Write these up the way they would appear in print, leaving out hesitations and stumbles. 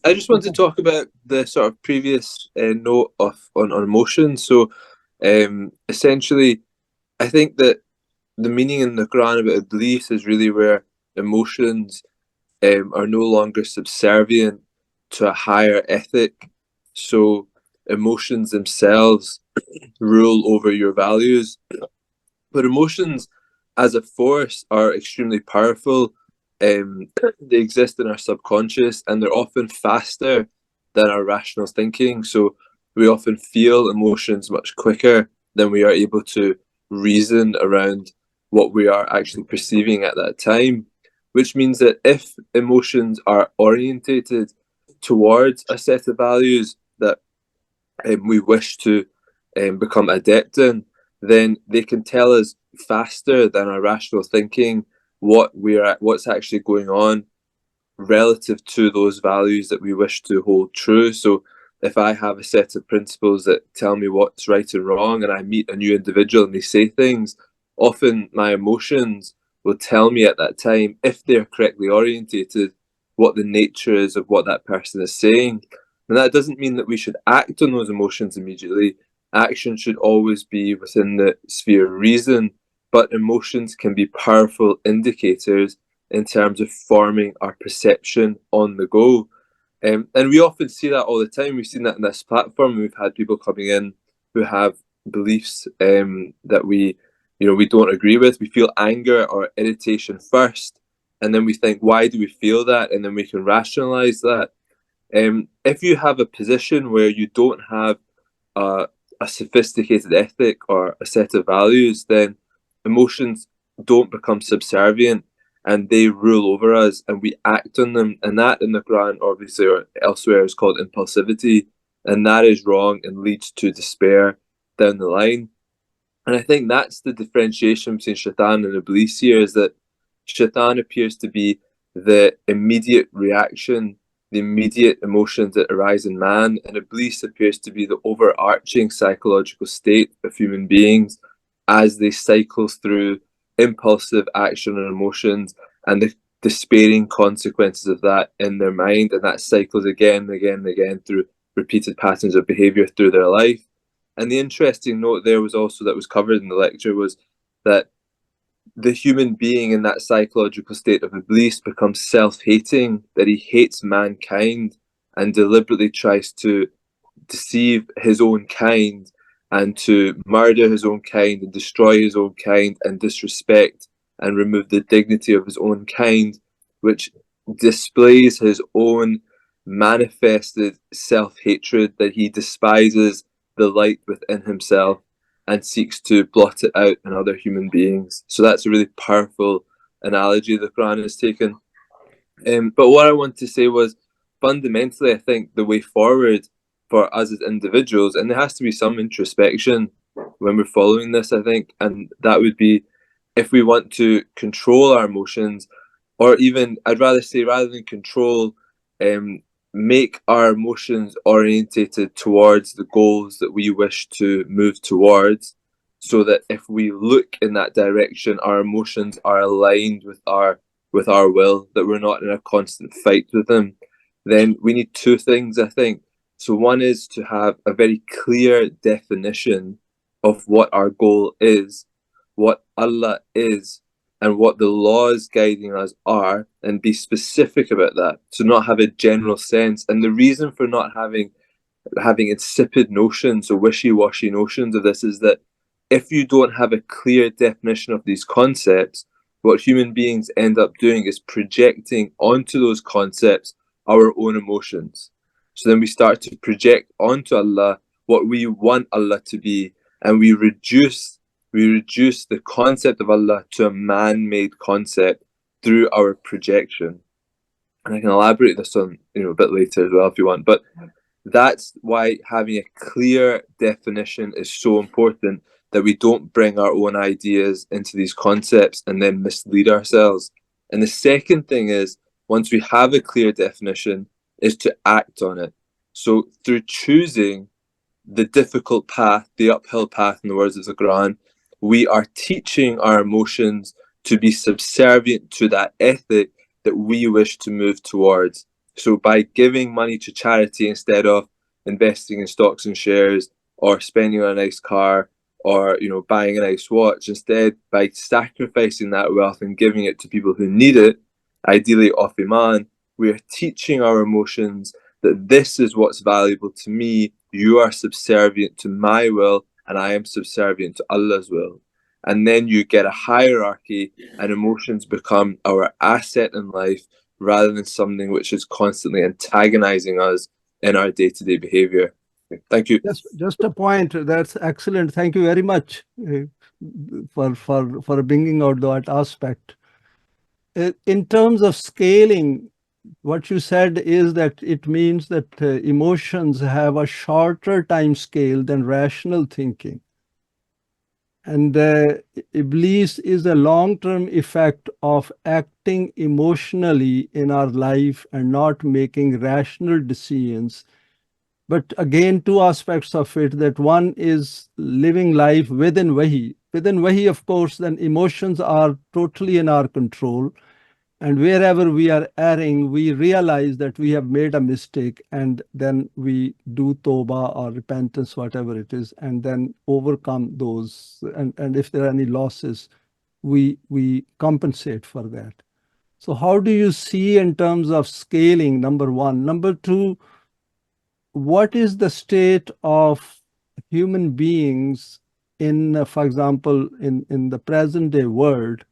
I just want to Okay. talk about the sort of previous note on emotions. So, essentially, I think that the meaning in the Quran about beliefs is really where emotions are no longer subservient to a higher ethic. So, emotions themselves rule over your values. But emotions as a force are extremely powerful. They exist in our subconscious and they're often faster than our rational thinking. So we often feel emotions much quicker than we are able to reason around what we are actually perceiving at that time. Which means that if emotions are orientated towards a set of values that we wish to become adept in, then they can tell us faster than our rational thinking what's actually going on relative to those values that we wish to hold true. So if I have a set of principles that tell me what's right and wrong, and I meet a new individual and they say things, often my emotions will tell me at that time, if they're correctly orientated, what the nature is of what that person is saying. And that doesn't mean that we should act on those emotions immediately. Action should always be within the sphere of reason, but emotions can be powerful indicators in terms of forming our perception on the go. And we often see that all the time. We've seen that in this platform. We've had people coming in who have beliefs that we don't agree with. We feel anger or irritation first, and then we think, why do we feel that? And then we can rationalize that. If you have a position where you don't have a, a sophisticated ethic or a set of values, then emotions don't become subservient and they rule over us and we act on them. And that in the Quran, obviously, or elsewhere, is called impulsivity. And that is wrong and leads to despair down the line. And I think that's the differentiation between Shaitan and Iblis here, is that Shaitan appears to be the immediate reaction, the immediate emotions that arise in man, and Iblis appears to be the overarching psychological state of human beings as they cycle through impulsive action and emotions and the despairing consequences of that in their mind. And that cycles again and again and again through repeated patterns of behavior through their life. And the interesting note there was also that was covered in the lecture was that the human being in that psychological state of Iblis becomes self-hating, that he hates mankind and deliberately tries to deceive his own kind and to murder his own kind and destroy his own kind and disrespect and remove the dignity of his own kind, which displays his own manifested self-hatred, that he despises the light within himself and seeks to blot it out in other human beings. So that's a really powerful analogy the Quran has taken. But what I want to say was, fundamentally, I think the way forward for us as individuals, and there has to be some introspection when we're following this, I think, and that would be if we want to control our emotions, or even, I'd rather say, rather than control, um, make our emotions orientated towards the goals that we wish to move towards, so that if we look in that direction, our emotions are aligned with our will, that we're not in a constant fight with them, then we need two things, I think. So, one is to have a very clear definition of what our goal is, what Allah is, and what the laws guiding us are, and be specific about that. So, not have a general sense. And the reason for not having insipid notions or wishy-washy notions of this is that if you don't have a clear definition of these concepts, what human beings end up doing is projecting onto those concepts our own emotions. So then we start to project onto Allah what we want Allah to be, and we reduce the concept of Allah to a man-made concept through our projection. And I can elaborate this on a bit later as well if you want. But that's why having a clear definition is so important, that we don't bring our own ideas into these concepts and then mislead ourselves. And the second thing is, once we have a clear definition, is to act on it. So through choosing the difficult path, the uphill path, in the words of the Quran, we are teaching our emotions to be subservient to that ethic that we wish to move towards. So by giving money to charity instead of investing in stocks and shares or spending on a nice car or buying a nice watch, instead by sacrificing that wealth and giving it to people who need it, ideally off iman, we are teaching our emotions that this is what's valuable to me. You are subservient to my will, and I am subservient to Allah's will. And then you get a hierarchy, and emotions become our asset in life rather than something which is constantly antagonizing us in our day-to-day behavior. Thank you. Just a point. That's excellent. Thank you very much for bringing out that aspect. In terms of scaling, what you said is that it means that emotions have a shorter time scale than rational thinking. And Iblis is a long-term effect of acting emotionally in our life and not making rational decisions. But again, two aspects of it, that one is living life within Wahi. Within Wahi, of course, then emotions are totally in our control. And wherever we are erring, we realize that we have made a mistake, and then we do tawbah or repentance, whatever it is, and then overcome those. And if there are any losses, we compensate for that. So how do you see in terms of scaling, number one? Number two, what is the state of human beings in, for example, in the present day world?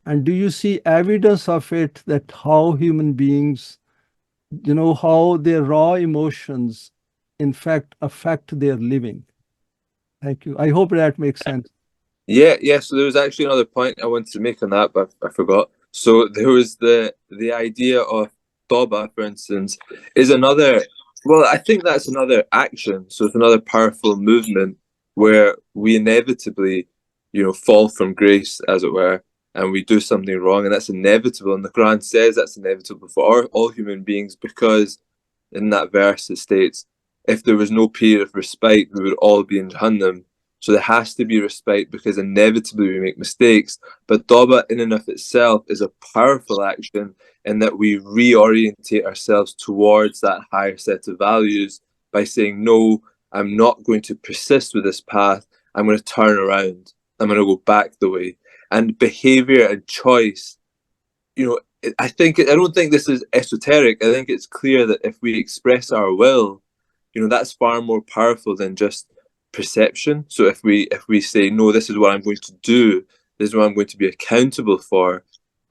And do you see evidence of it, that how human beings, how their raw emotions, in fact, affect their living? Thank you. I hope that makes sense. Yeah. So there was actually another point I wanted to make on that, but I forgot. So there was the idea of Toba, for instance, is another. Well, I think that's another action. So it's another powerful movement where we inevitably, fall from grace, as it were, and we do something wrong, and that's inevitable. And the Quran says that's inevitable for all human beings, because in that verse it states, if there was no period of respite, we would all be in Jahannam. So there has to be respite, because inevitably we make mistakes. But Tawbah in and of itself is a powerful action, in that we reorientate ourselves towards that higher set of values by saying, no, I'm not going to persist with this path. I'm going to turn around. I'm going to go back the way. And behavior and choice, I don't think this is esoteric. I think it's clear that if we express our will, that's far more powerful than just perception. So if we say, no, this is what I'm going to do, this is what I'm going to be accountable for,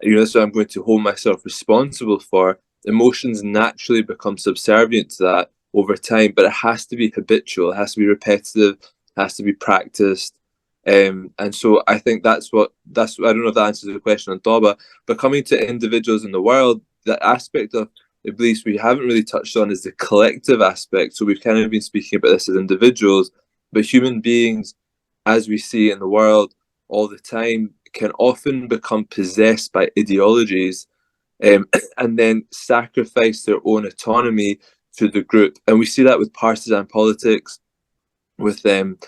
this is what I'm going to hold myself responsible for, emotions naturally become subservient to that over time. But it has to be habitual, it has to be repetitive, it has to be practiced. And so I think that's I don't know if that answers the question on Toba, but coming to individuals in the world, the aspect of Iblis we haven't really touched on is the collective aspect. So we've kind of been speaking about this as individuals, but human beings, as we see in the world all the time, can often become possessed by ideologies, and then sacrifice their own autonomy to the group. And we see that with partisan politics, with them.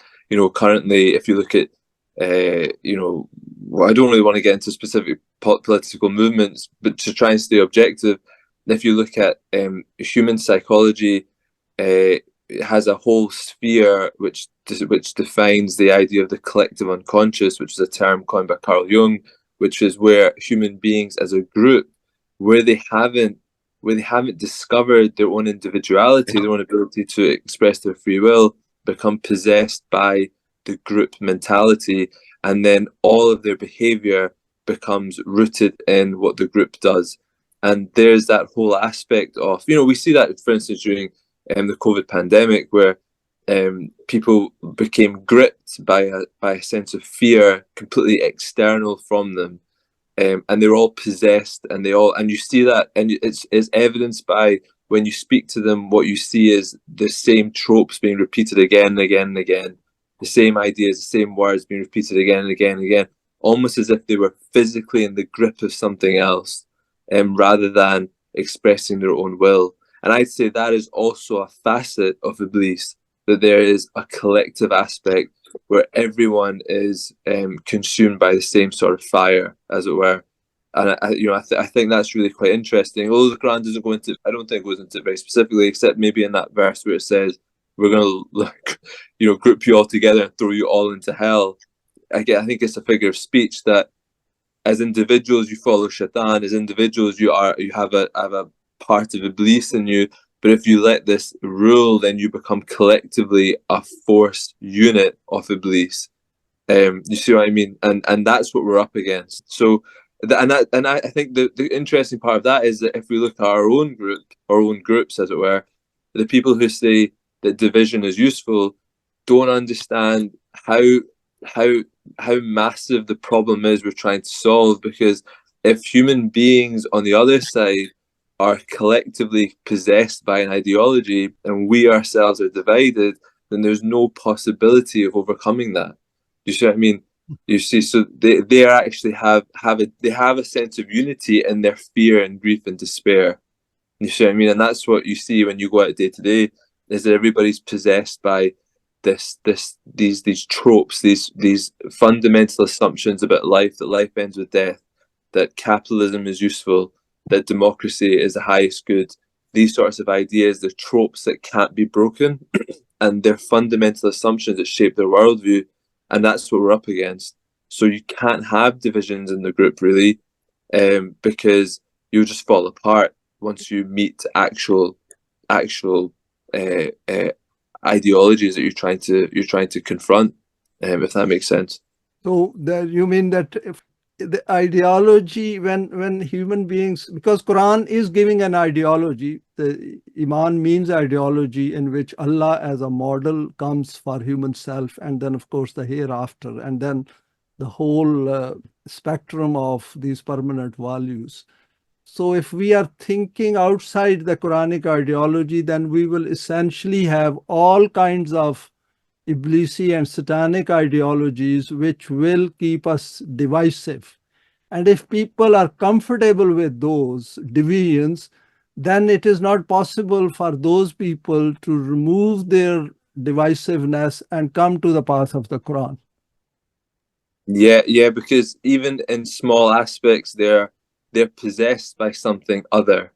Currently, if you look at, well, I don't really want to get into specific political movements, but to try and stay objective, if you look at human psychology, it has a whole sphere which defines the idea of the collective unconscious, which is a term coined by Carl Jung, which is where human beings as a group, where they haven't discovered their own individuality, their own ability to express their free will, become possessed by the group mentality, and then all of their behavior becomes rooted in what the group does. And there's that whole aspect of, we see that, for instance, during the COVID pandemic, where people became gripped by a sense of fear completely external from them. And they're all possessed, and you see that, and it's evidenced by when you speak to them, what you see is the same tropes being repeated again and again and again, the same ideas, the same words being repeated again and again and again, almost as if they were physically in the grip of something else, rather than expressing their own will. And I'd say that is also a facet of Iblis, that there is a collective aspect where everyone is consumed by the same sort of fire, as it were. And I think that's really quite interesting. Although the Quran doesn't go into, I don't think it goes into it very specifically, except maybe in that verse where it says we're going to, group you all together and throw you all into hell. I think it's a figure of speech that as individuals you follow Shaitan, as individuals you have a part of Iblis in you. But if you let this rule, then you become collectively a force unit of Iblis. You see what I mean? And that's what we're up against. So, I think the interesting part of that is that if we look at our own groups, as it were, the people who say that division is useful don't understand how how massive the problem is we're trying to solve. Because if human beings on the other side are collectively possessed by an ideology and we ourselves are divided, then there's no possibility of overcoming that. You see what I mean? You see, so they actually have a sense of unity in their fear and grief and despair. You see what I mean? And that's what you see when you go out day to day, is that everybody's possessed by these tropes, these fundamental assumptions about life, that life ends with death, that capitalism is useful, that democracy is the highest good. These sorts of ideas, they're tropes that can't be broken, and they're fundamental assumptions that shape their worldview, and that's what we're up against. So you can't have divisions in the group, really, because you'll just fall apart once you meet actual ideologies that you're trying to confront, if that makes sense. So you mean that if the ideology, when human beings, because Quran is giving an ideology, the Iman means ideology in which Allah as a model comes for human self, and then of course the hereafter, and then the whole spectrum of these permanent values. So if we are thinking outside the Quranic ideology, then we will essentially have all kinds of Iblisi and satanic ideologies which will keep us divisive. And if people are comfortable with those divisions, then it is not possible for those people to remove their divisiveness and come to the path of the Quran. Yeah, because even in small aspects, they're possessed by something other.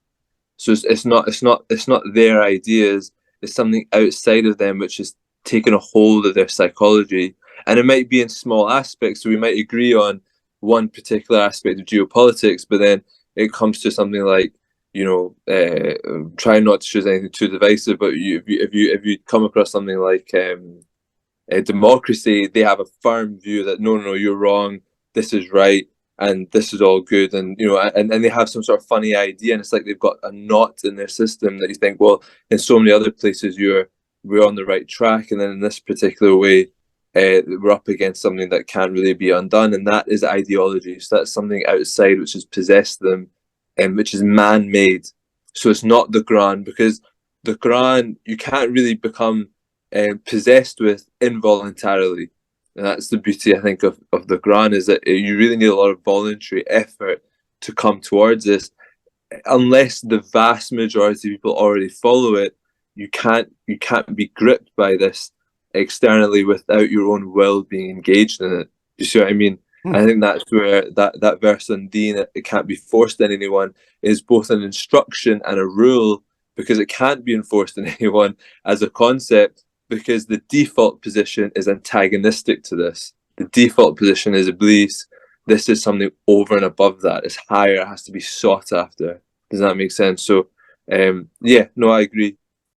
So it's not their ideas. It's something outside of them which is taken a hold of their psychology, and it might be in small aspects. So we might agree on one particular aspect of geopolitics, but then it comes to something like, try not to choose anything too divisive. But if you come across something like democracy, they have a firm view that no, you're wrong, this is right, and this is all good, and and they have some sort of funny idea, and it's like they've got a knot in their system that you think, well, in so many other places we're on the right track, and then in this particular way, we're up against something that can't really be undone, and that is ideology. So that's something outside which has possessed them, and which is man-made. So it's not the Quran, because the Quran you can't really become possessed with involuntarily. And that's the beauty, I think, of the Quran, is that you really need a lot of voluntary effort to come towards this. Unless the vast majority of people already follow it, you can't be gripped by this externally without your own will being engaged in it. Do you see what I mean? I think that's where that verse on Deen, it can't be forced on anyone, is both an instruction and a rule, because it can't be enforced on anyone as a concept, because the default position is antagonistic to this. The default position is Iblis. This is something over and above that. It's higher. It has to be sought after. Does that make sense? So, I agree.